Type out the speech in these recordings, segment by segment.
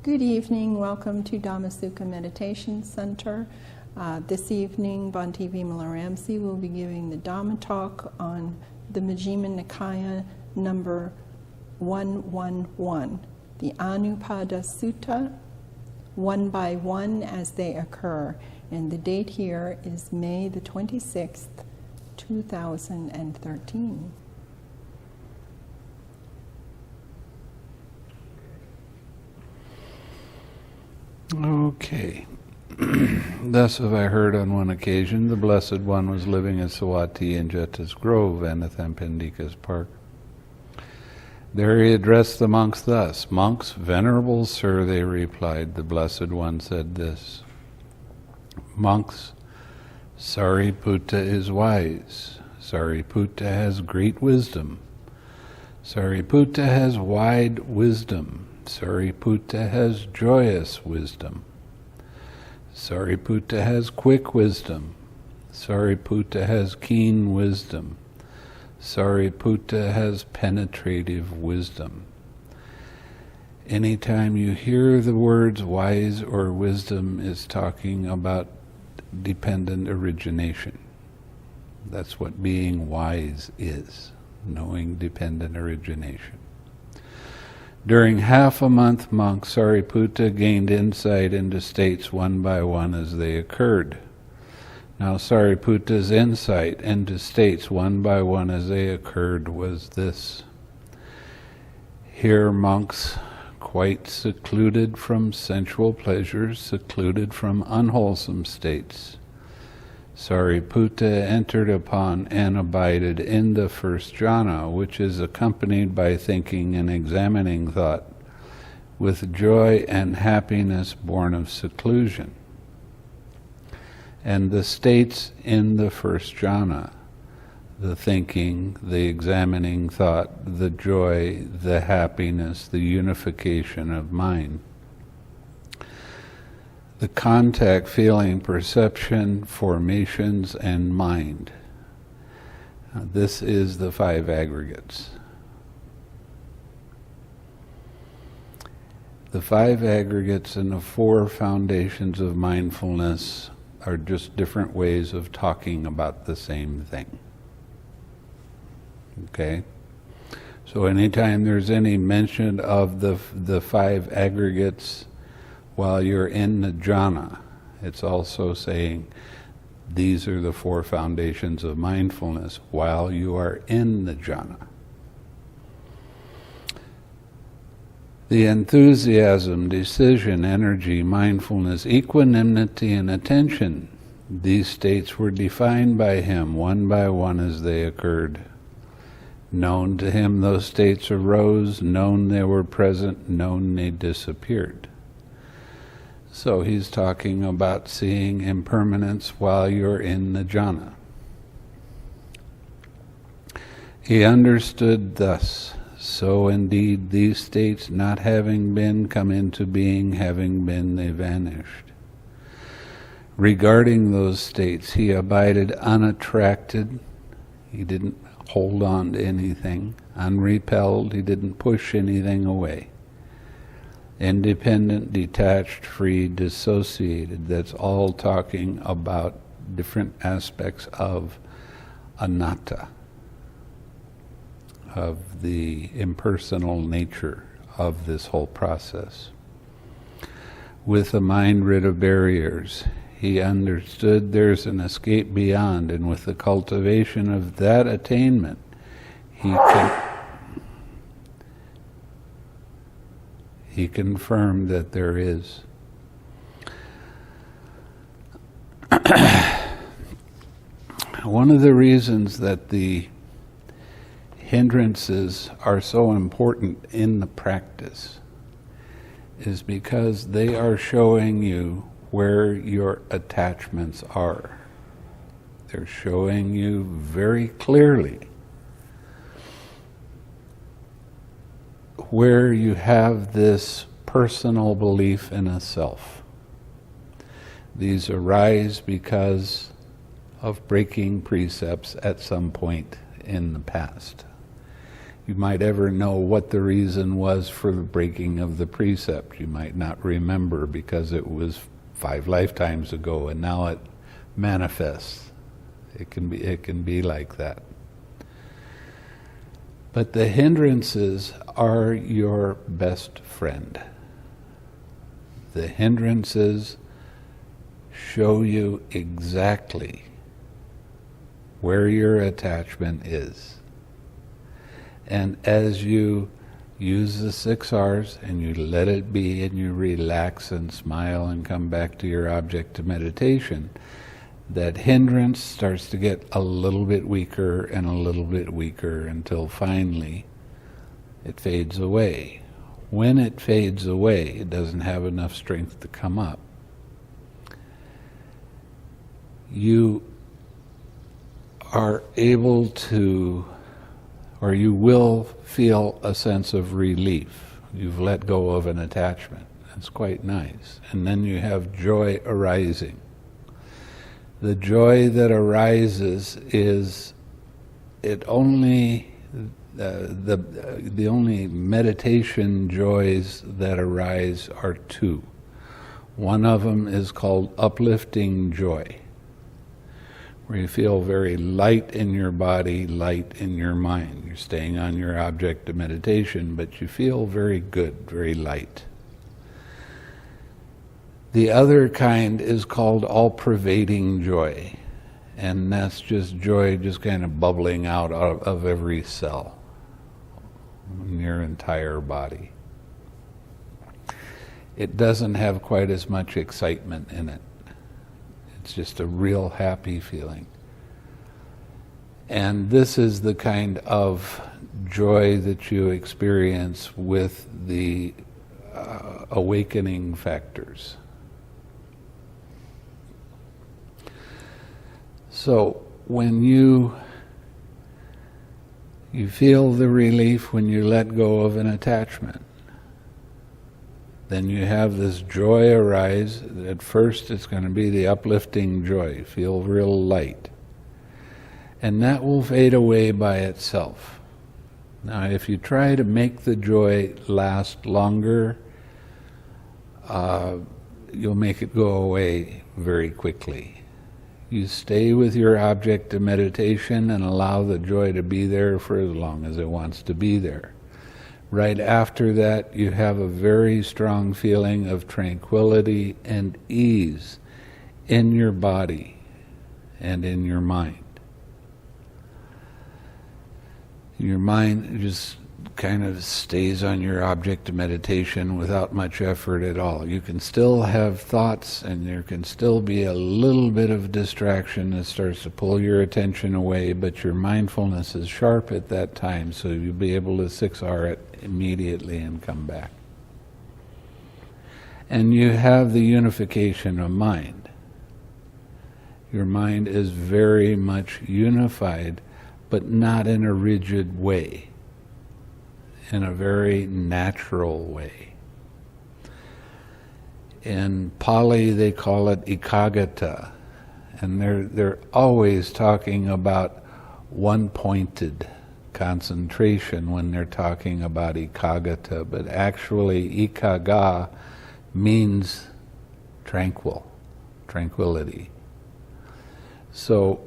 Good evening. Welcome to Dhammasukha Meditation Center. This evening, Bhante Vimalaramsi will be giving the Dhamma talk on the Majjhima Nikaya number 111, the Anupada Sutta, one by one as they occur. And the date here is May the 26th, 2013. Okay. Thus have I heard on one occasion, the Blessed One was living at Sawati in Jeta's Grove, Anathapindika's Park. There he addressed the monks thus, "Monks, venerable sir," they replied, the Blessed One said this, "Monks, Sāriputta is wise. Sāriputta has great wisdom. Sāriputta has wide wisdom. Sāriputta has joyous wisdom. Sāriputta has quick wisdom. Sāriputta has keen wisdom. Sāriputta has penetrative wisdom." Anytime you hear the words wise or wisdom, is talking about dependent origination. That's what being wise is, knowing dependent origination. During half a month, monk Sāriputta gained insight into states one by one as they occurred. Now Sāriputta's insight into states one by one as they occurred was this. Here monks, quite secluded from sensual pleasures, secluded from unwholesome states, Sāriputta entered upon and abided in the first jhana, which is accompanied by thinking and examining thought, with joy and happiness born of seclusion. And the states in the first jhana, the thinking, the examining thought, the joy, the happiness, the unification of mind, the contact, feeling, perception, formations, and mind. This is the 5 aggregates. The 5 aggregates and the 4 foundations of mindfulness are just different ways of talking about the same thing. Okay? So anytime there's any mention of the 5 aggregates while you're in the jhana, it's also saying these are the 4 foundations of mindfulness while you are in the jhana. The enthusiasm, decision, energy, mindfulness, equanimity, and attention, these states were defined by him one by one as they occurred. Known to him those states arose, known they were present, known they disappeared. So he's talking about seeing impermanence while you're in the jhana. He understood thus, so indeed these states not having been come into being, having been they vanished. Regarding those states he abided unattracted, he didn't hold on to anything, unrepelled, he didn't push anything away. Independent, detached, free, dissociated. That's all talking about different aspects of anatta, of the impersonal nature of this whole process. With a mind rid of barriers, he understood there's an escape beyond, and with the cultivation of that attainment, he confirmed that there is. One of the reasons that the hindrances are so important in the practice is because they are showing you where your attachments are. They're showing you very clearly where you have this personal belief in a self. These arise because of breaking precepts at some point in the past. You might ever know what the reason was for the breaking of the precept. You might not remember because it was 5 lifetimes ago and now it manifests. It can be like that. But the hindrances are your best friend. The hindrances show you exactly where your attachment is. And as you use the 6 R's and you let it be and you relax and smile and come back to your object of meditation, that hindrance starts to get a little bit weaker and a little bit weaker until finally it fades away. When it fades away, it doesn't have enough strength to come up. You are able to, or you will feel a sense of relief. You've let go of an attachment. It's quite nice. And then you have joy arising. The joy that arises is the only meditation joys that arise are 2. One of them is called Uplifting Joy, where you feel very light in your body, light in your mind. You're staying on your object of meditation, but you feel very good, very light. The other kind is called all-pervading joy, and that's just joy just kind of bubbling out of every cell in your entire body. It doesn't have quite as much excitement in it. It's just a real happy feeling. And this is the kind of joy that you experience with the awakening factors. So when you feel the relief when you let go of an attachment, then you have this joy arise. At first it's going to be the uplifting joy, feel real light. And that will fade away by itself. Now if you try to make the joy last longer, you'll make it go away very quickly. You stay with your object of meditation and allow the joy to be there for as long as it wants to be there. Right after that, you have a very strong feeling of tranquility and ease in your body and in your mind. Your mind just kind of stays on your object of meditation without much effort at all. You can still have thoughts and there can still be a little bit of distraction that starts to pull your attention away, but your mindfulness is sharp at that time, so you'll be able to 6R it immediately and come back. And you have the unification of mind. Your mind is very much unified, but not in a rigid way. In a very natural way. In Pali they call it ekaggata, and they're always talking about one-pointed concentration when they're talking about ekaggata, but actually ekagga means tranquility. So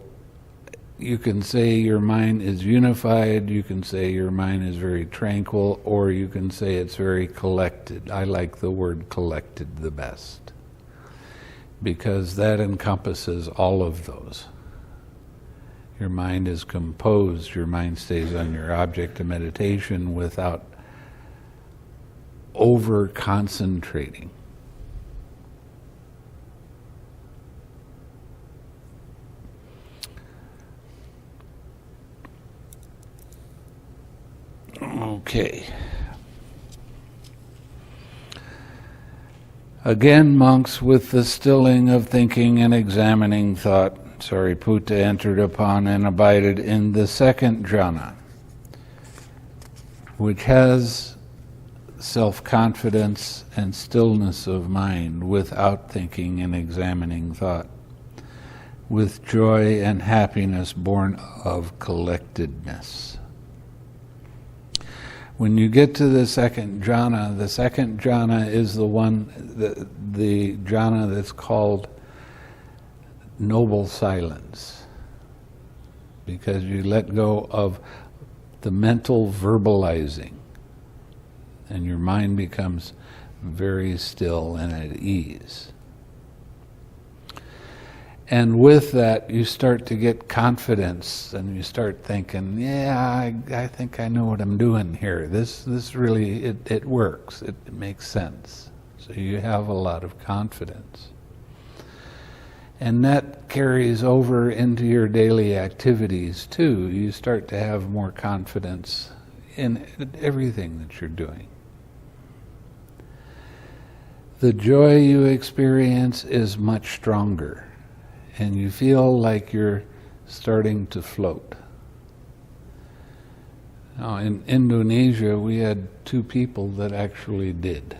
you can say your mind is unified, you can say your mind is very tranquil, or you can say it's very collected. I like the word collected the best, because that encompasses all of those. Your mind is composed, your mind stays on your object of meditation without over-concentrating. Okay. Again, monks, with the stilling of thinking and examining thought, Sāriputta entered upon and abided in the 2nd jhana, which has self-confidence and stillness of mind without thinking and examining thought. with joy and happiness born of collectedness. When you get to the second jhana is the one, the jhana that's called noble silence, because you let go of the mental verbalizing and your mind becomes very still and at ease. And with that, you start to get confidence, and you start thinking, yeah, I think I know what I'm doing here. This really, it works. It makes sense. So you have a lot of confidence. And that carries over into your daily activities, too. You start to have more confidence in everything that you're doing. The joy you experience is much stronger. And you feel like you're starting to float. Now, in Indonesia, we had 2 people that actually did.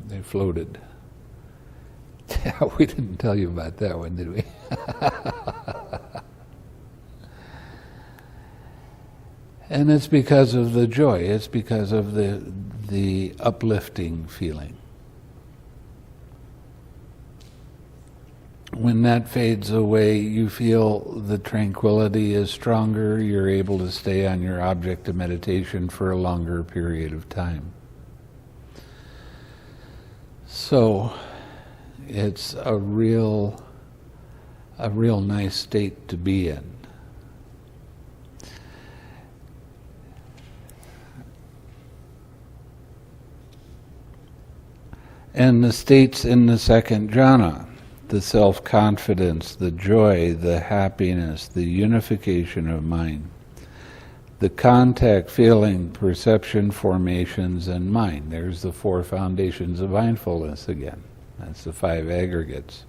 They floated. Yeah, we didn't tell you about that one, did we? And it's because of the joy. It's because of the uplifting feeling. When that fades away, you feel the tranquility is stronger. You're able to stay on your object of meditation for a longer period of time. So, it's a real nice state to be in. And the states in the second jhana, the self-confidence, the joy, the happiness, the unification of mind, the contact, feeling, perception, formations, and mind. There's the 4 foundations of mindfulness again. That's the 5 aggregates.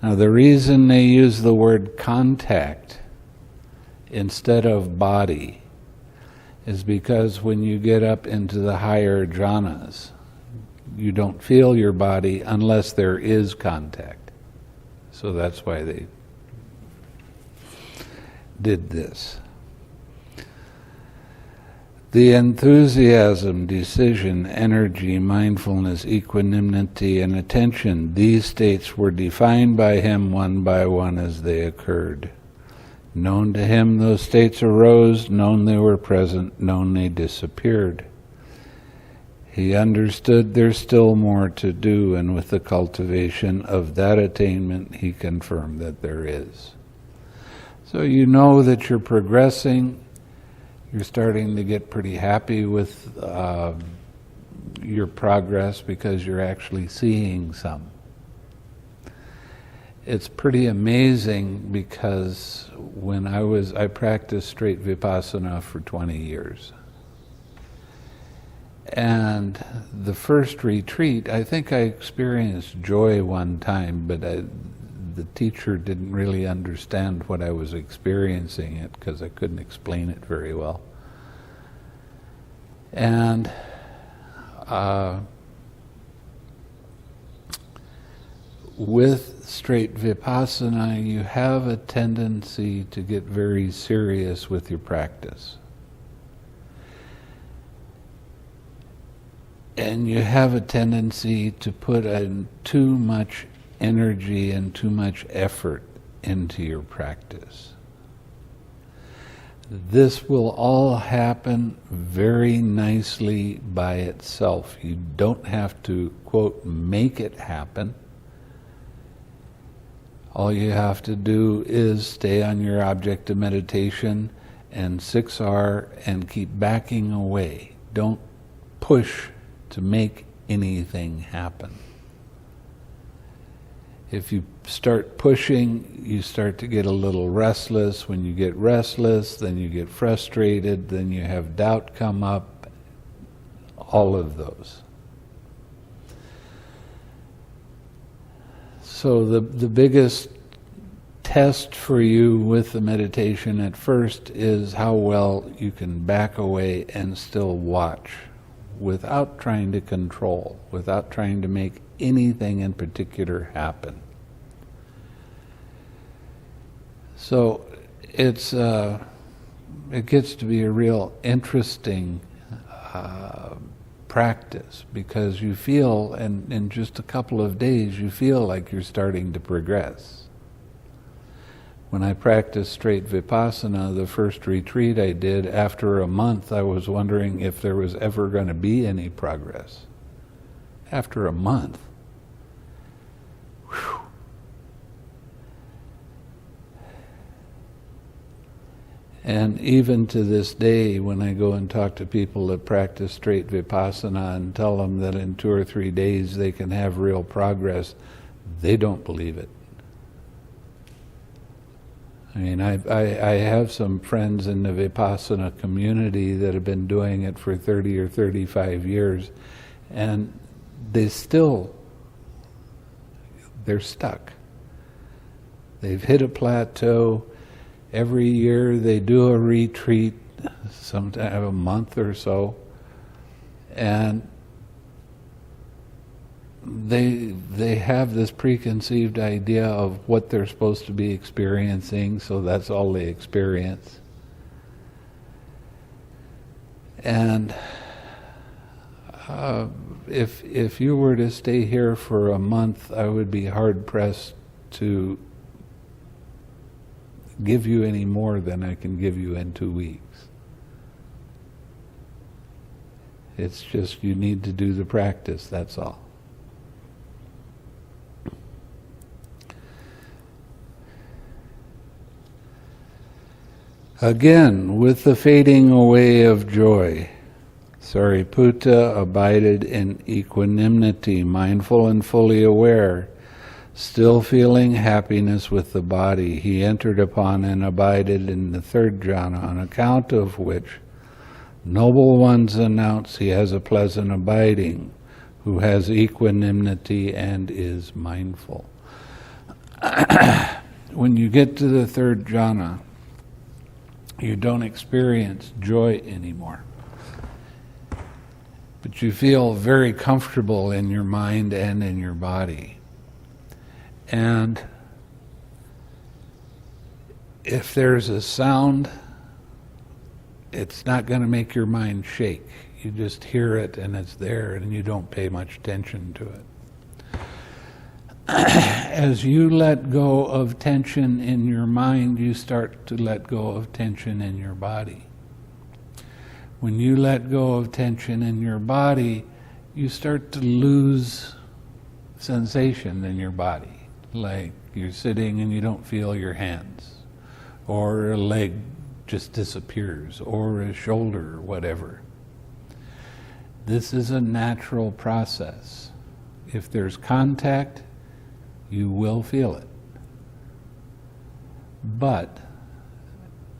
Now, the reason they use the word contact instead of body is because when you get up into the higher jhanas, you don't feel your body unless there is contact. So that's why they did this. The enthusiasm, decision, energy, mindfulness, equanimity, and attention, these states were defined by him one by one as they occurred. Known to him those states arose, known they were present, known they disappeared. He understood there's still more to do, and with the cultivation of that attainment, he confirmed that there is. So you know that you're progressing, you're starting to get pretty happy with your progress because you're actually seeing some. It's pretty amazing because when I practiced straight Vipassana for 20 years. And the first retreat, I think I experienced joy one time, but the teacher didn't really understand what I was experiencing it because I couldn't explain it very well. And with straight Vipassana, you have a tendency to get very serious with your practice. And you have a tendency to put in too much energy and too much effort into your practice. This will all happen very nicely by itself. You don't have to, quote, make it happen. All you have to do is stay on your object of meditation and 6R and keep backing away. Don't push to make anything happen. If you start pushing, you start to get a little restless. When you get restless, then you get frustrated, then you have doubt come up, all of those. So the biggest test for you with the meditation at first is how well you can back away and still watch, without trying to control, without trying to make anything in particular happen. So it gets to be a real interesting practice, because you feel, and in just a couple of days, you feel like you're starting to progress. When I practiced straight Vipassana, the first retreat I did, after a month I was wondering if there was ever going to be any progress. After a month. Whew. And even to this day, when I go and talk to people that practice straight Vipassana and tell them that in 2 or 3 days they can have real progress, they don't believe it. I mean, I have some friends in the Vipassana community that have been doing it for 30 or 35 years, and they're stuck. They've hit a plateau. Every year they do a retreat, sometime a month or so, and they have this preconceived idea of what they're supposed to be experiencing, so that's all they experience. And if you were to stay here for a month, I would be hard-pressed to give you any more than I can give you in 2 weeks. It's just you need to do the practice, that's all. Again, with the fading away of joy, Sāriputta abided in equanimity, mindful and fully aware. Still feeling happiness with the body, he entered upon and abided in the third jhana, on account of which noble ones announce he has a pleasant abiding, who has equanimity and is mindful. When you get to the third jhana, you don't experience joy anymore. But you feel very comfortable in your mind and in your body. And if there's a sound, it's not going to make your mind shake. You just hear it and it's there, and you don't pay much attention to it. As you let go of tension in your mind, you start to let go of tension in your body. When you let go of tension in your body, you start to lose sensation in your body. Like you're sitting and you don't feel your hands, or a leg just disappears, or a shoulder, or whatever. This is a natural process. If there's contact, you will feel it. But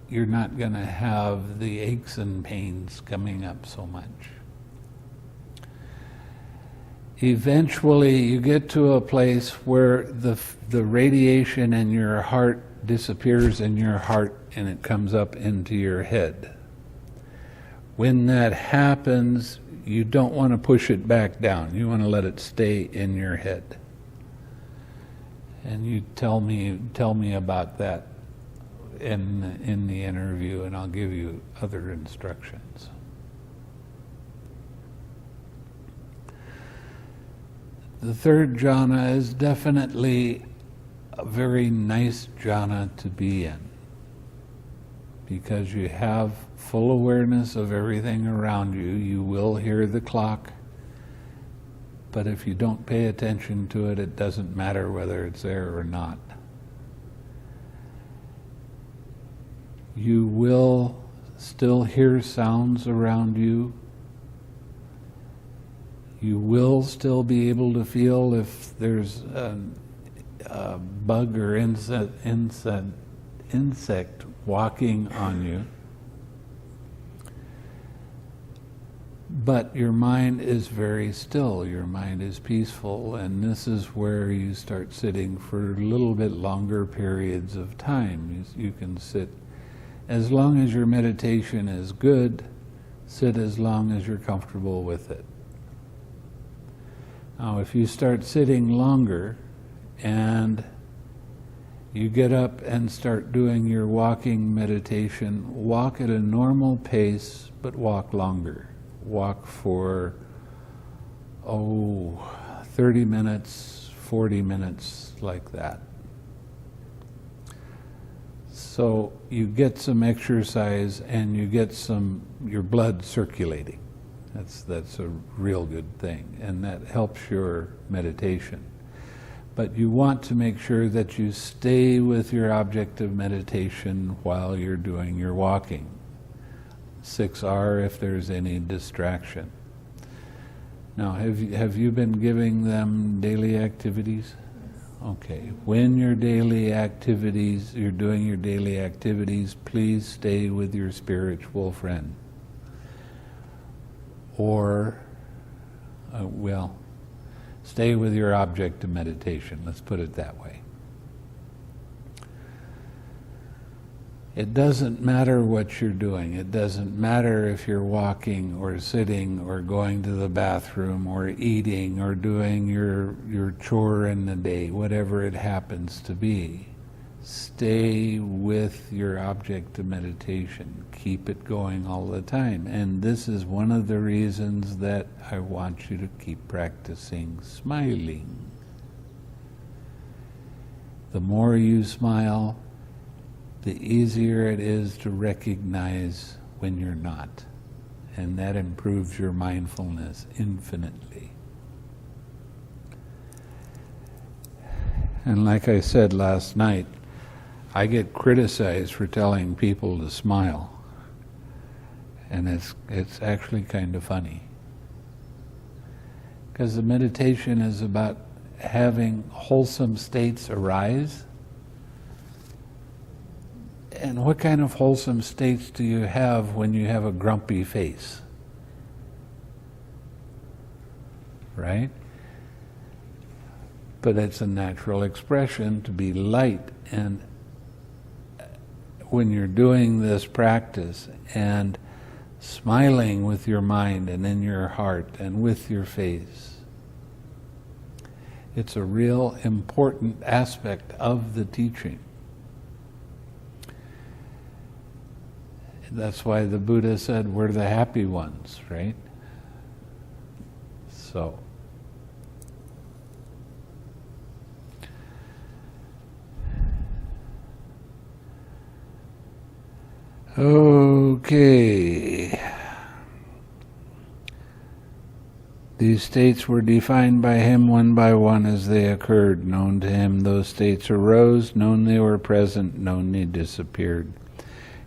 you're not going to have the aches and pains coming up so much. Eventually you get to a place where the radiation in your heart disappears in your heart and it comes up into your head. When that happens, you don't want to push it back down. You want to let it stay in your head. And you tell me about that in the interview, and I'll give you other instructions. The third jhana is definitely a very nice jhana to be in, because you have full awareness of everything around you. You will hear the clock, but if you don't pay attention to it, it doesn't matter whether it's there or not. You will still hear sounds around you. You will still be able to feel if there's a bug or insect walking on you. But your mind is very still, your mind is peaceful, and this is where you start sitting for a little bit longer periods of time. You can sit as long as your meditation is good, sit as long as you're comfortable with it. Now, if you start sitting longer and You get up and start doing your walking meditation. Walk at a normal pace, but walk longer. Walk for, 30 minutes, 40 minutes, like that. So you get some exercise and you get your blood circulating. That's a real good thing, and that helps your meditation. But you want to make sure that you stay with your object of meditation while you're doing your walking. 6R if there's any distraction. Now, have you been giving them daily activities? Okay. When you're doing your daily activities, please stay with your spiritual friend. Or, stay with your object of meditation, let's put it that way. It doesn't matter what you're doing. It doesn't matter if you're walking or sitting or going to the bathroom or eating or doing your chore in the day, whatever it happens to be. Stay with your object of meditation. Keep it going all the time. And this is one of the reasons that I want you to keep practicing smiling. The more you smile, the easier it is to recognize when you're not. And that improves your mindfulness infinitely. And like I said last night, I get criticized for telling people to smile. And it's actually kind of funny. Because the meditation is about having wholesome states arise. And what kind of wholesome states do you have when you have a grumpy face? Right? But it's a natural expression to be light. And when you're doing this practice and smiling with your mind and in your heart and with your face, it's a real important aspect of the teaching. That's why the Buddha said we're the happy ones, right? So, okay. These states were defined by him one by one as they occurred. Known to him, those states arose. Known they were present. Known they disappeared.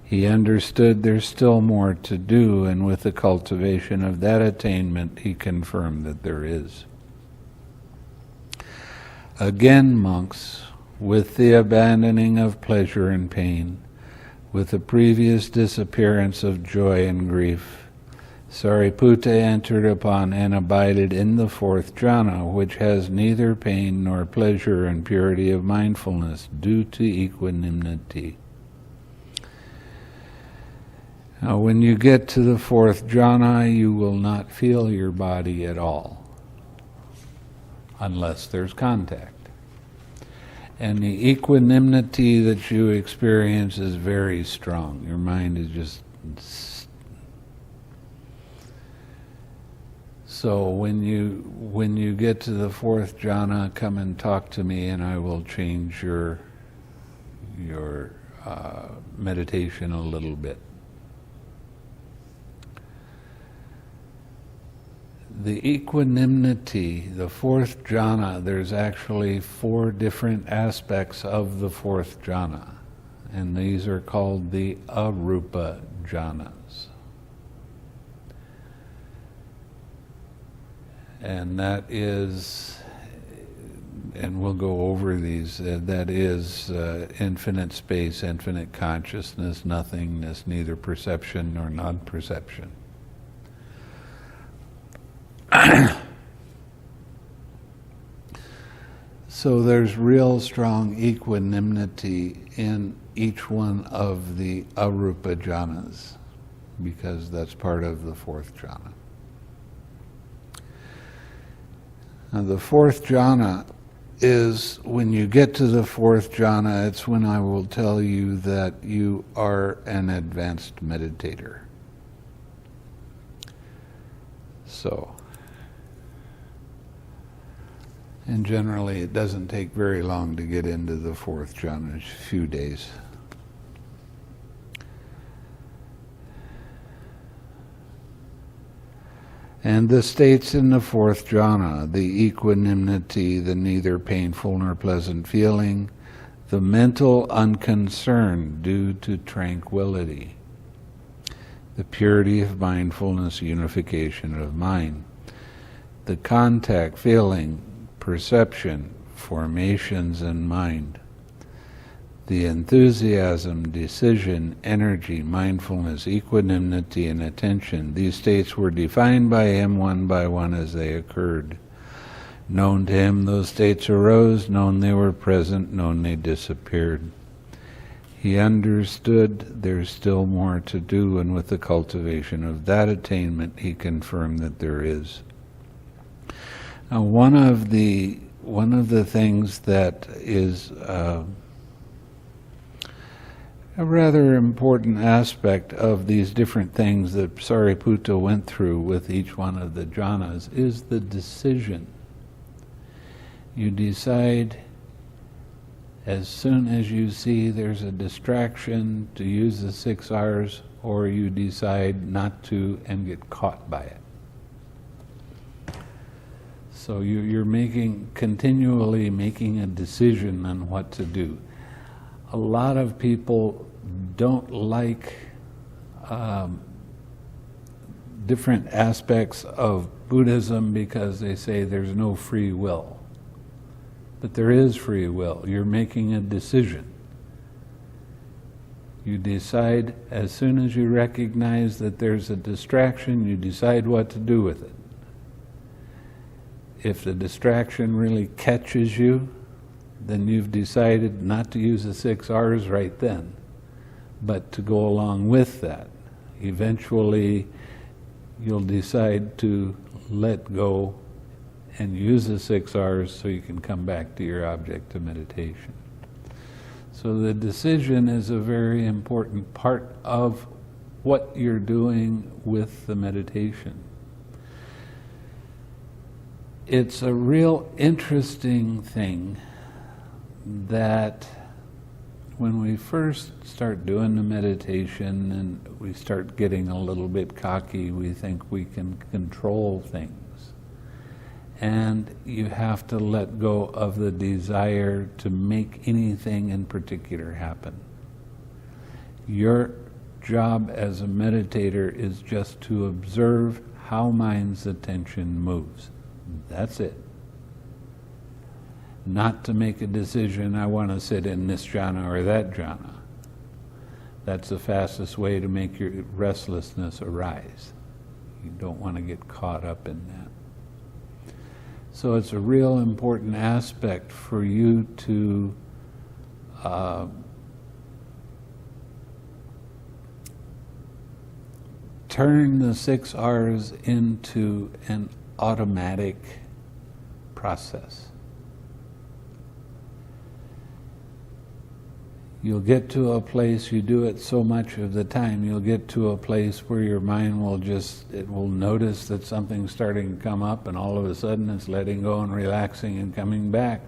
He understood there's still more to do, and with the cultivation of that attainment, he confirmed that there is. Again, monks, with the abandoning of pleasure and pain, with the previous disappearance of joy and grief, Sāriputta entered upon and abided in the fourth jhana, which has neither pain nor pleasure and purity of mindfulness, due to equanimity. Now, when you get to the fourth jhana, you will not feel your body at all, unless there's contact. And the equanimity that you experience is very strong. Your mind is just... So when you get to the fourth jhana, come and talk to me, and I will change your meditation a little bit. The equanimity, the fourth jhana, there's actually 4 different aspects of the fourth jhana, and these are called the arupa jhanas. And that is, and we'll go over these, that is infinite space, infinite consciousness, nothingness, neither perception nor non-perception. So there's real strong equanimity in each one of the arupa jhanas, because that's part of the fourth jhana. Now the fourth jhana is when you get to the fourth jhana, it's when I will tell you that you are an advanced meditator. So, and generally it doesn't take very long to get into the fourth jhana, a few days. And the states in the fourth jhana, the equanimity, the neither painful nor pleasant feeling, the mental unconcern due to tranquility, the purity of mindfulness, unification of mind, the contact, feeling, perception, formations in mind, the enthusiasm, decision, energy, mindfulness, equanimity, and attention. These states were defined by him one by one as they occurred. Known to him, those states arose, known they were present, known they disappeared. He understood there's still more to do, and with the cultivation of that attainment, he confirmed that there is. Now, one of the things that is a rather important aspect of these different things that Sāriputta went through with each one of the jhanas is the decision. You decide as soon as you see there's a distraction to use the 6 R's, or you decide not to and get caught by it. So you're continually making a decision on what to do. A lot of people don't like different aspects of Buddhism because they say there's no free will. But there is free will. You're making a decision. You decide as soon as you recognize that there's a distraction, you decide what to do with it. If the distraction really catches you, then you've decided not to use the 6 R's right then, but to go along with that. Eventually, you'll decide to let go and use the 6 R's so you can come back to your object of meditation. So the decision is a very important part of what you're doing with the meditation. It's a real interesting thing that when we first start doing the meditation and we start getting a little bit cocky, we think we can control things. And you have to let go of the desire to make anything in particular happen. Your job as a meditator is just to observe how mind's attention moves. That's it. Not to make a decision, I want to sit in this jhana or that jhana. That's the fastest way to make your restlessness arise. You don't want to get caught up in that. So it's a real important aspect for you to turn the 6 R's into an automatic process. You'll get to a place, you do it so much of the time, you'll get to a place where your mind will it will notice that something's starting to come up, and all of a sudden it's letting go and relaxing and coming back.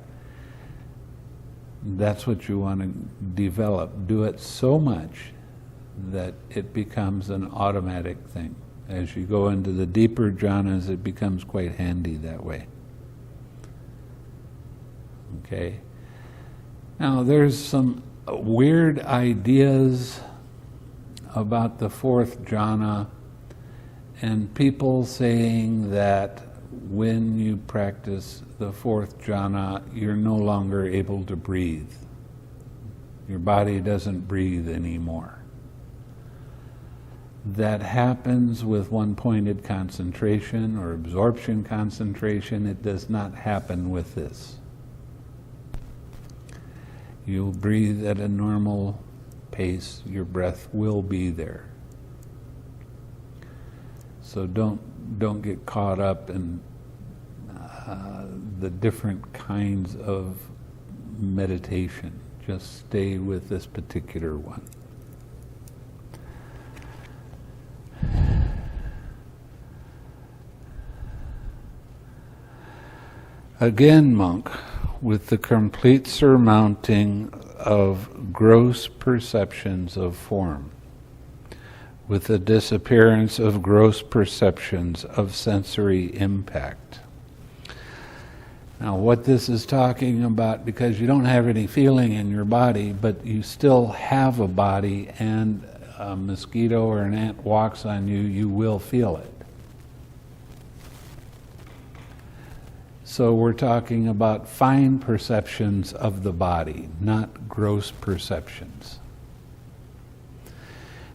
That's what you want to develop. Do it so much that it becomes an automatic thing. As you go into the deeper jhanas, it becomes quite handy that way. Okay? Now there's some weird ideas about the 4th jhana, and people saying that when you practice the 4th jhana, you're no longer able to breathe. Your body doesn't breathe anymore. That happens with one-pointed concentration or absorption concentration. It does not happen with this. You'll breathe at a normal pace. Your breath will be there. So don't get caught up in the different kinds of meditation. Just stay with this particular one. Again, monk, with the complete surmounting of gross perceptions of form, with the disappearance of gross perceptions of sensory impact. Now, what this is talking about, because you don't have any feeling in your body, but you still have a body, and a mosquito or an ant walks on you, you will feel it. So we're talking about fine perceptions of the body, not gross perceptions.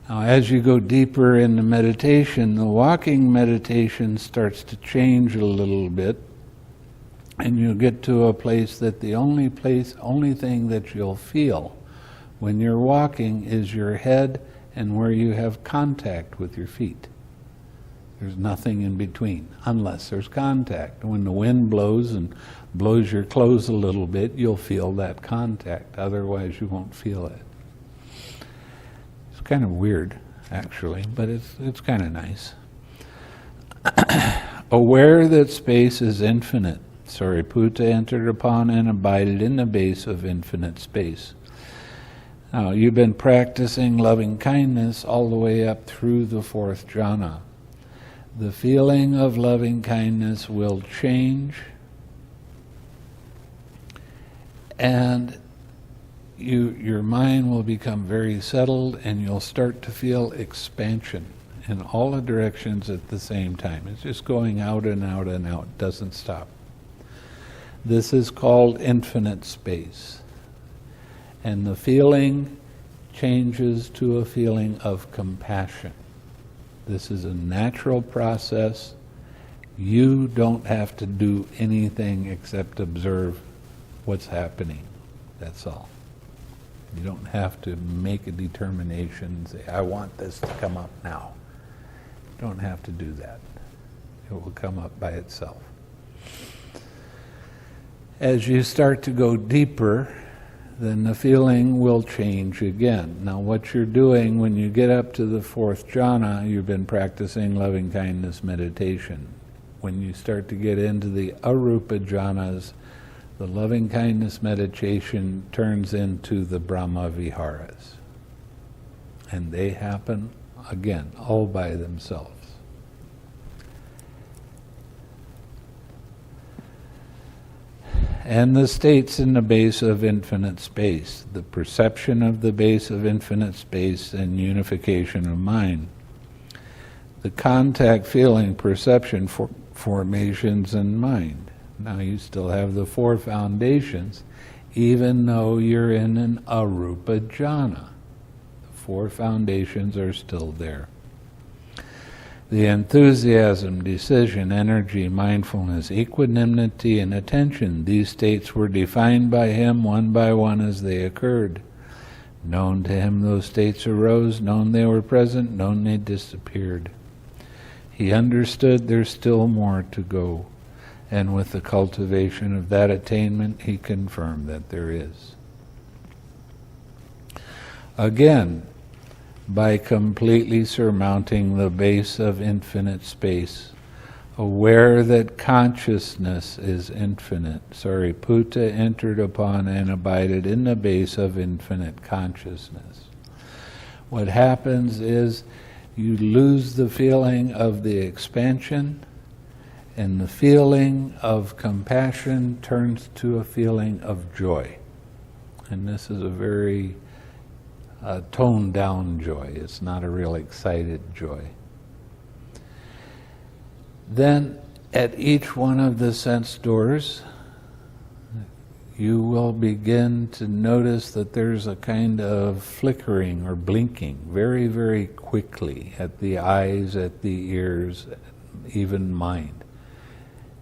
Now, as you go deeper into meditation, the walking meditation starts to change a little bit, and you'll get to a place that the only thing that you'll feel when you're walking is your head and where you have contact with your feet. There's nothing in between, unless there's contact. When the wind blows and blows your clothes a little bit, you'll feel that contact. Otherwise, you won't feel it. It's kind of weird, actually, but it's kind of nice. Aware that space is infinite, Sāriputta entered upon and abided in the base of infinite space. Now, you've been practicing loving kindness all the way up through the fourth jhana. The feeling of loving kindness will change, and your mind will become very settled, and you'll start to feel expansion in all the directions at the same time. It's just going out and out and out, doesn't stop. This is called infinite space. And the feeling changes to a feeling of compassion. This is a natural process. You don't have to do anything except observe what's happening. That's all. You don't have to make a determination and say, I want this to come up now. You don't have to do that. It will come up by itself. As you start to go deeper, then the feeling will change again. Now, what you're doing when you get up to the fourth jhana, you've been practicing loving kindness meditation. When you start to get into the arupa jhanas, the loving kindness meditation turns into the Brahma viharas. And they happen, again, all by themselves. And the states in the base of infinite space, the perception of the base of infinite space and unification of mind, the contact, feeling, perception, formations, and mind. Now you still have the four foundations, even though you're in an arupa jhana. The four foundations are still there. The enthusiasm, decision, energy, mindfulness, equanimity, and attention, these states were defined by him one by one as they occurred. Known to him those states arose, known they were present, known they disappeared. He understood there's still more to go, and with the cultivation of that attainment, he confirmed that there is. Again, by completely surmounting the base of infinite space, aware that consciousness is infinite, Sāriputta entered upon and abided in the base of infinite consciousness. What happens is you lose the feeling of the expansion, and the feeling of compassion turns to a feeling of joy. And this is a very toned down joy. It's not a real excited joy. Then at each one of the sense doors, you will begin to notice that there's a kind of flickering or blinking very, very quickly at the eyes, at the ears, even mind.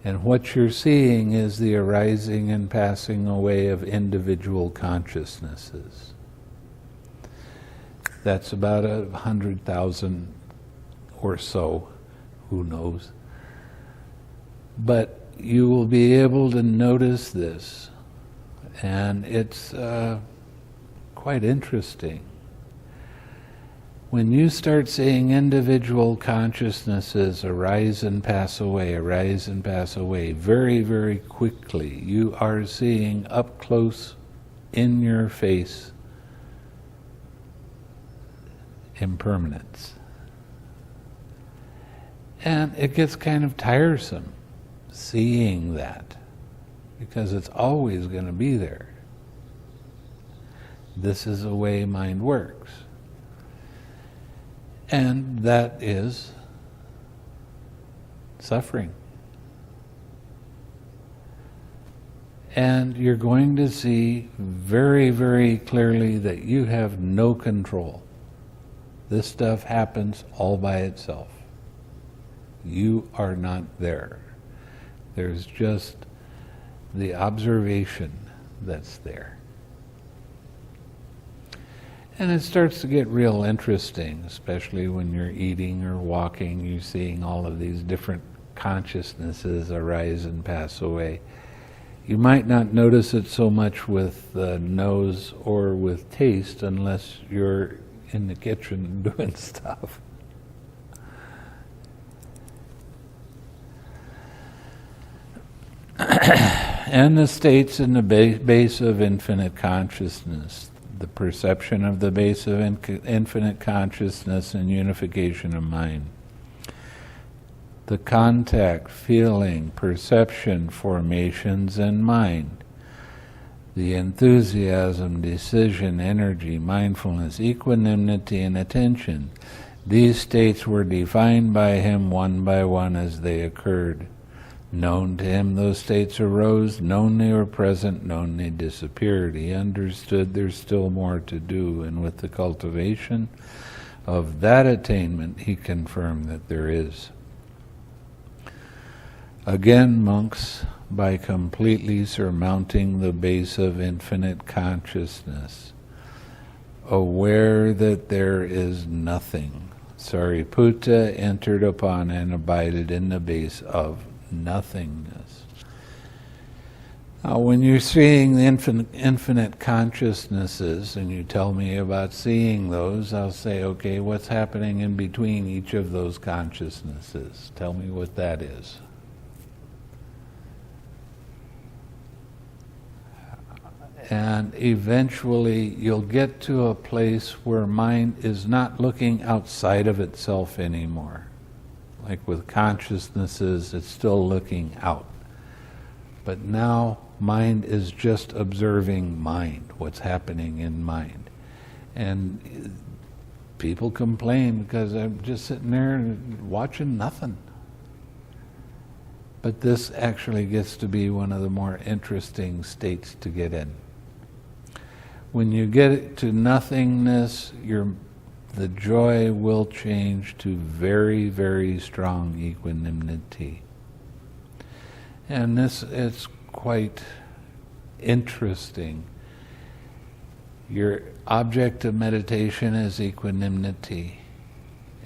And what you're seeing is the arising and passing away of individual consciousnesses. That's about 100,000 or so, who knows. But you will be able to notice this, and it's quite interesting. When you start seeing individual consciousnesses arise and pass away, very, very quickly, you are seeing up close, in your face, impermanence. And it gets kind of tiresome seeing that, because it's always going to be there. This is the way mind works. And that is suffering. And you're going to see very, very clearly that you have no control. This stuff happens all by itself. You are not there. There's just the observation that's there. And it starts to get real interesting, especially when you're eating or walking, you're seeing all of these different consciousnesses arise and pass away. You might not notice it so much with the nose or with taste unless you're in the kitchen doing stuff. And the states in the base of infinite consciousness, the perception of the base of infinite consciousness and unification of mind. The contact, feeling, perception, formations, and mind. The enthusiasm, decision, energy, mindfulness, equanimity, and attention. These states were defined by him one by one as they occurred. Known to him those states arose, known they were present, known they disappeared. He understood there's still more to do, and with the cultivation of that attainment, he confirmed that there is. Again, monks, by completely surmounting the base of infinite consciousness, aware that there is nothing, Sāriputta entered upon and abided in the base of nothingness. Now, when you're seeing the infinite consciousnesses, and you tell me about seeing those, I'll say, okay, what's happening in between each of those consciousnesses? Tell me what that is. And eventually you'll get to a place where mind is not looking outside of itself anymore. Like with consciousnesses, it's still looking out. But now mind is just observing mind, what's happening in mind. And people complain because I'm just sitting there and watching nothing. But this actually gets to be one of the more interesting states to get in. When you get to nothingness, the joy will change to very, very strong equanimity. And this is quite interesting. Your object of meditation is equanimity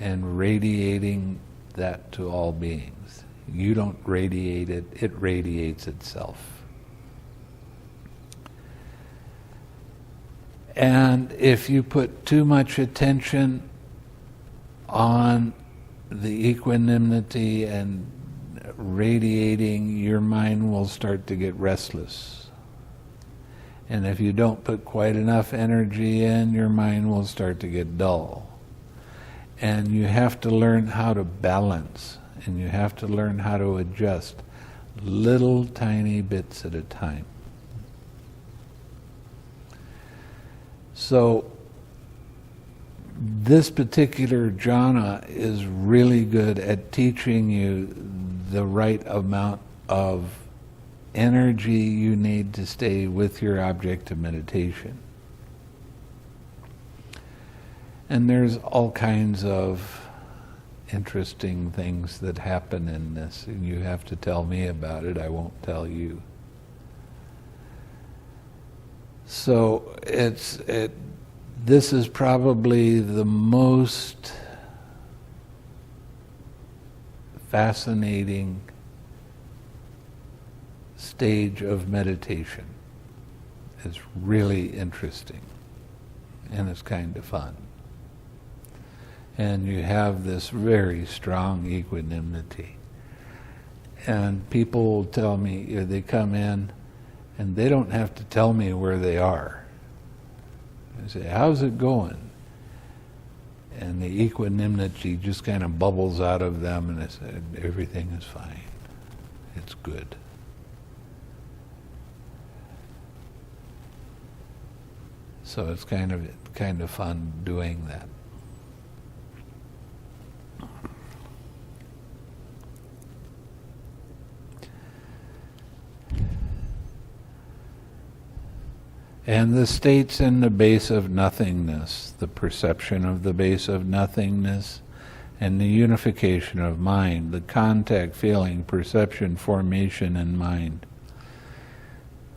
and radiating that to all beings. You don't radiate it, it radiates itself. And if you put too much attention on the equanimity and radiating, your mind will start to get restless. And if you don't put quite enough energy in, your mind will start to get dull. And you have to learn how to balance, and you have to learn how to adjust little tiny bits at a time. So this particular jhana is really good at teaching you the right amount of energy you need to stay with your object of meditation. And there's all kinds of interesting things that happen in this, and you have to tell me about it, I won't tell you. So this is probably the most fascinating stage of meditation. It's really interesting, and it's kind of fun. And you have this very strong equanimity. And people will tell me, they come in, and they don't have to tell me where they are. They say, how's it going? And the equanimity just kind of bubbles out of them, and they say, everything is fine. It's good. So it's kind of fun doing that. And the states in the base of nothingness, the perception of the base of nothingness, and the unification of mind, the contact, feeling, perception, formation, and mind.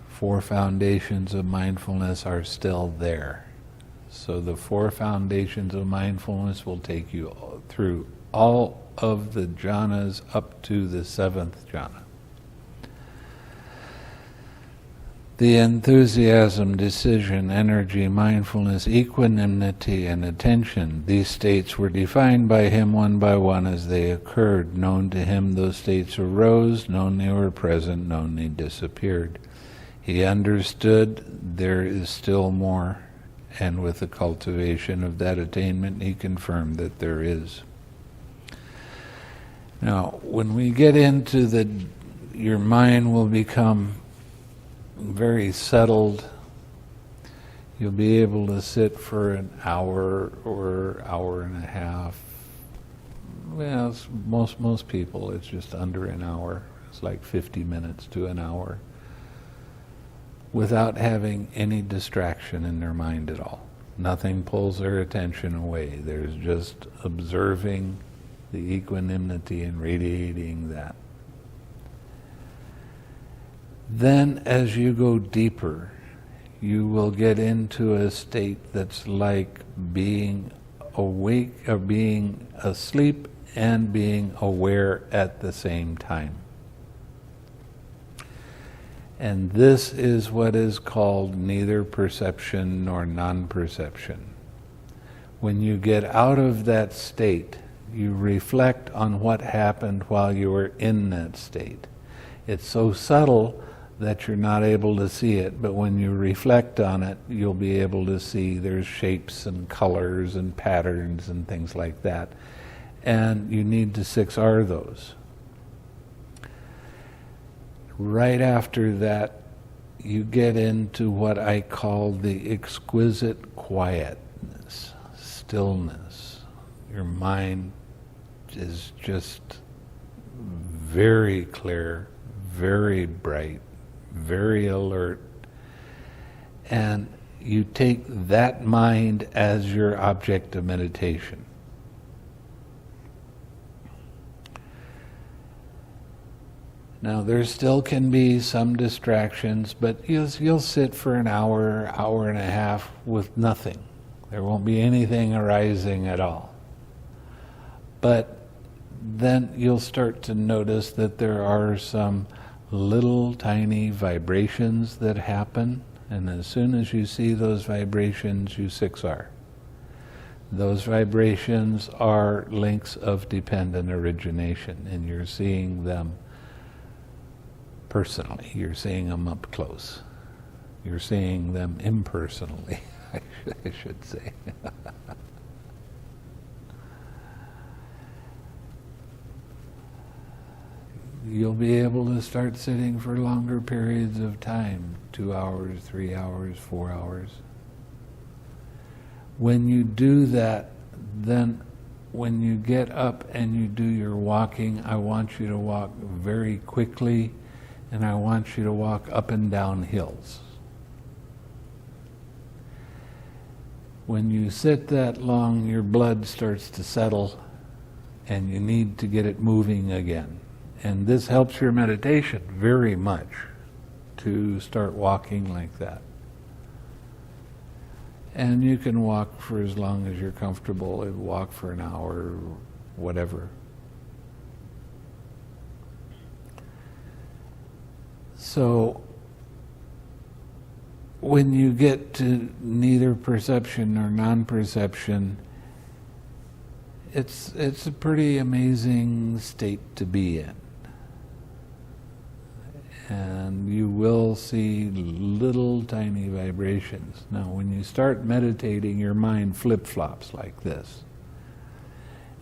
4 foundations of mindfulness are still there. So the 4 foundations of mindfulness will take you through all of the jhanas up to the 7th jhana. The enthusiasm, decision, energy, mindfulness, equanimity, and attention, these states were defined by him one by one as they occurred. Known to him those states arose, known they were present, known they disappeared. He understood there is still more, and with the cultivation of that attainment he confirmed that there is. Now, when we get into your mind will become very settled. You'll be able to sit for an hour or hour and a half. Well, most people it's just under an hour. It's like 50 minutes to an hour without having any distraction in their mind at all. Nothing pulls their attention away. There's just observing the equanimity and radiating that. Then as you go deeper, you will get into a state that's like being awake, or being asleep and being aware at the same time. And this is what is called neither perception nor non-perception. When you get out of that state, you reflect on what happened while you were in that state. It's so subtle that you're not able to see it, but when you reflect on it, you'll be able to see there's shapes and colors and patterns and things like that. And you need to 6R those. Right after that, you get into what I call the exquisite quietness, stillness. Your mind is just very clear, very bright, very alert, and you take that mind as your object of meditation. Now there still can be some distractions, but you'll sit for an hour, hour and a half with nothing. There won't be anything arising at all. But then you'll start to notice that there are some little tiny vibrations that happen, and as soon as you see those vibrations, you 6R. Those vibrations are links of dependent origination, and you're seeing them personally. You're seeing them up close. You're seeing them impersonally, I should say. You'll be able to start sitting for longer periods of time, 2 hours, 3 hours, 4 hours. When you do that, then when you get up and you do your walking, I want you to walk very quickly, and I want you to walk up and down hills. When you sit that long, your blood starts to settle, and you need to get it moving again. And this helps your meditation very much, to start walking like that. And you can walk for as long as you're comfortable, walk for an hour, whatever. So when you get to neither perception nor non-perception, it's a pretty amazing state to be in. And you will see little tiny vibrations. Now, when you start meditating, your mind flip-flops like this.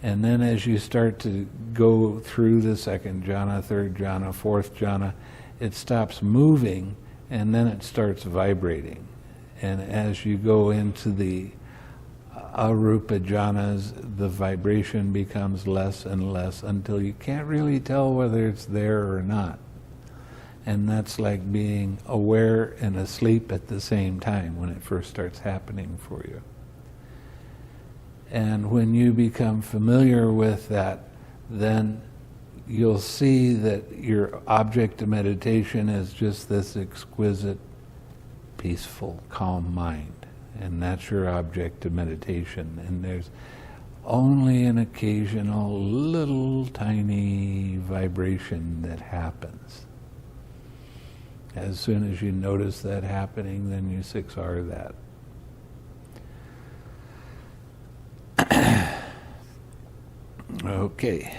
And then as you start to go through the second jhana, third jhana, fourth jhana, it stops moving and then it starts vibrating. And as you go into the arupa jhanas, the vibration becomes less and less until you can't really tell whether it's there or not. And that's like being aware and asleep at the same time when it first starts happening for you. And when you become familiar with that, then you'll see that your object of meditation is just this exquisite, peaceful, calm mind. And that's your object of meditation. And there's only an occasional little tiny vibration that happens. As soon as you notice that happening, then you 6R that. Okay.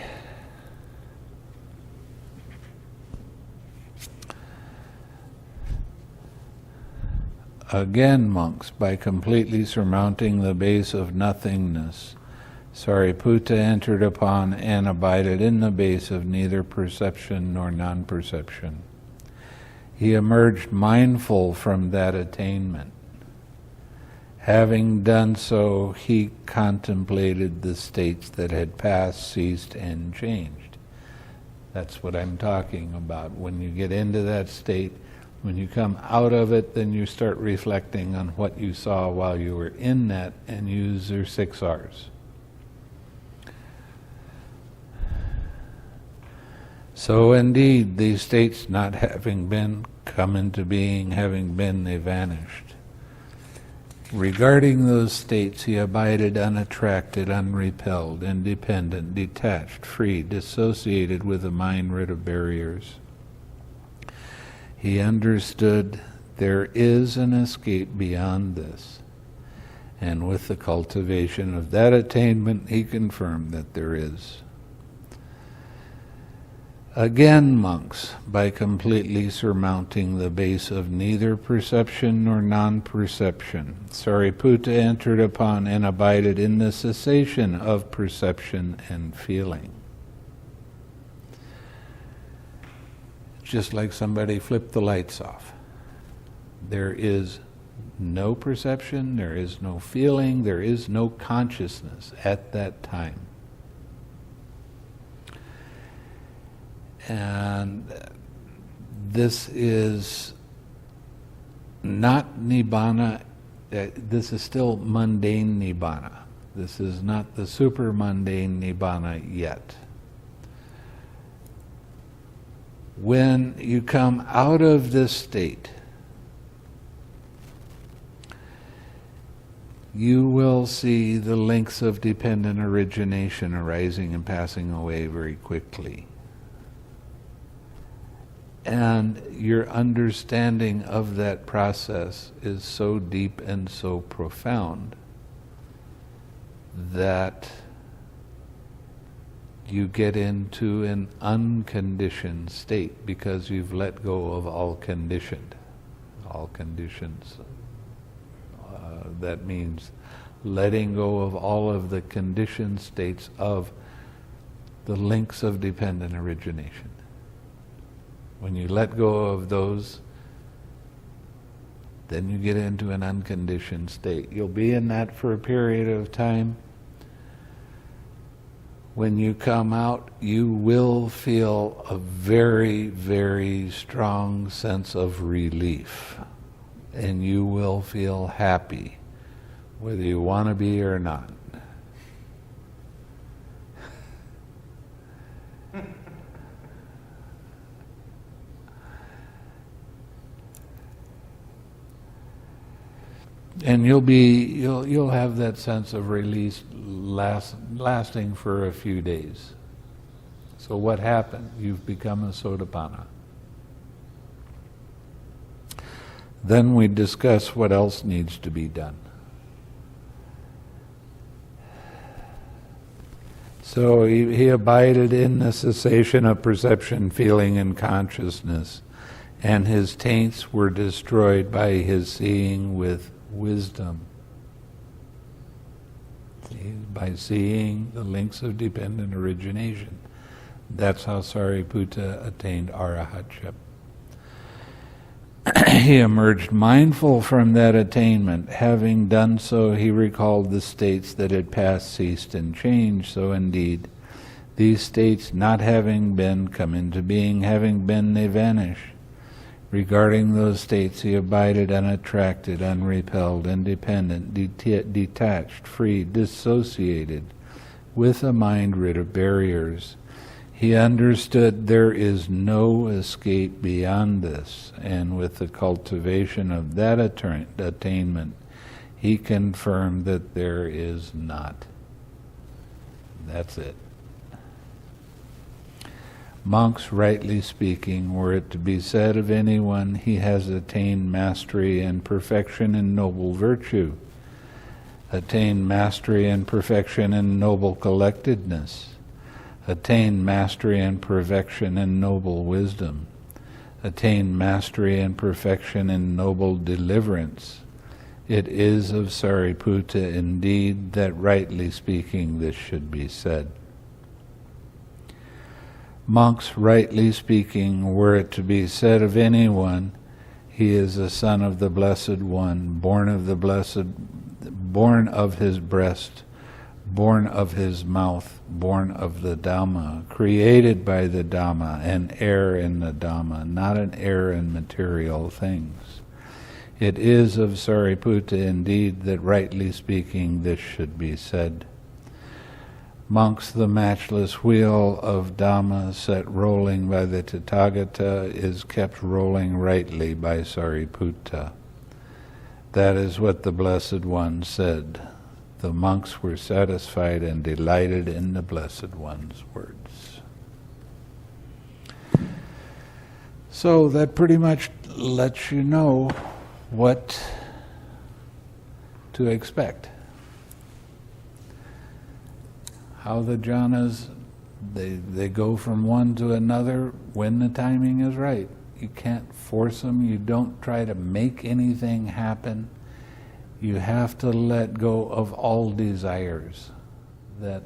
Again, monks, by completely surmounting the base of nothingness, Sāriputta entered upon and abided in the base of neither perception nor non-perception. He emerged mindful from that attainment. Having done so, he contemplated the states that had passed, ceased, and changed. That's what I'm talking about. When you get into that state, when you come out of it, then you start reflecting on what you saw while you were in that and use your 6 R's. So indeed, these states not having been, come into being, having been, they vanished. Regarding those states, he abided unattracted, unrepelled, independent, detached, free, dissociated with a mind rid of barriers. He understood there is an escape beyond this, and with the cultivation of that attainment, he confirmed that there is. Again, monks, by completely surmounting the base of neither perception nor non-perception, Sāriputta entered upon and abided in the cessation of perception and feeling. Just like somebody flipped the lights off. There is no perception, there is no feeling, there is no consciousness at that time. And this is not nibbana, this is still mundane nibbana. This is not the super mundane nibbana yet. When you come out of this state, you will see the links of dependent origination arising and passing away very quickly. And your understanding of that process is so deep and so profound that you get into an unconditioned state because you've let go of all conditioned. All conditions. That means letting go of all of the conditioned states of the links of dependent origination. When you let go of those, then you get into an unconditioned state. You'll be in that for a period of time. When you come out, you will feel a very, very strong sense of relief. And you will feel happy, whether you want to be or not. And you'll have that sense of release lasting for a few days. So what happened? You've become a Sotapanna. Then we discuss what else needs to be done. So he abided in the cessation of perception, feeling, and consciousness, and his taints were destroyed by his seeing with wisdom. By seeing the links of dependent origination. That's how Sāriputta attained arahantship. He emerged mindful from that attainment. Having done so, he recalled the states that had passed, ceased, and changed. So indeed, these states not having been come into being, having been, they vanish. Regarding those states, he abided unattracted, unrepelled, independent, detached, free, dissociated, with a mind rid of barriers. He understood there is no escape beyond this, and with the cultivation of that attainment, he confirmed that there is not. That's it. Monks, rightly speaking, were it to be said of anyone, he has attained mastery and perfection in noble virtue, attained mastery and perfection in noble collectedness, attained mastery and perfection in noble wisdom, attained mastery and perfection in noble deliverance. It is of Sāriputta indeed that, rightly speaking, this should be said. Monks, rightly speaking, were it to be said of anyone, he is a son of the Blessed One, born of the Blessed, born of his breast, born of his mouth, born of the Dhamma, created by the Dhamma, an heir in the Dhamma, not an heir in material things. It is of Sāriputta indeed that, rightly speaking, this should be said. Monks, the matchless wheel of Dhamma set rolling by the Tathagata is kept rolling rightly by Sāriputta. That is what the Blessed One said. The monks were satisfied and delighted in the Blessed One's words. So that pretty much lets you know what to expect. How the jhanas, they go from one to another when the timing is right. You can't force them. You don't try to make anything happen. You have to let go of all desires. That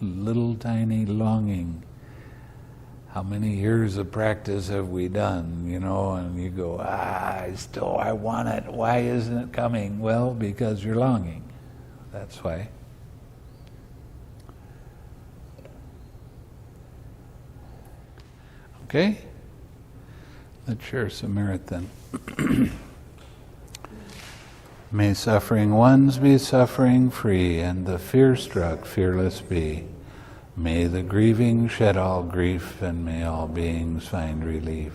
little tiny longing. How many years of practice have we done, and you go, I want it. Why isn't it coming? Well, because you're longing. That's why. Okay? Let's share some merit then. May suffering ones be suffering free, and the fear-struck fearless be. May the grieving shed all grief, and may all beings find relief.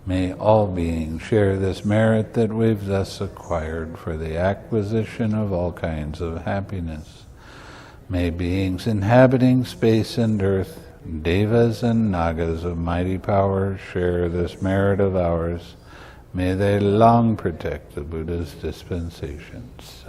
May all beings share this merit that we've thus acquired for the acquisition of all kinds of happiness. May beings inhabiting space and earth, devas and nagas of mighty power, share this merit of ours. May they long protect the Buddha's dispensations.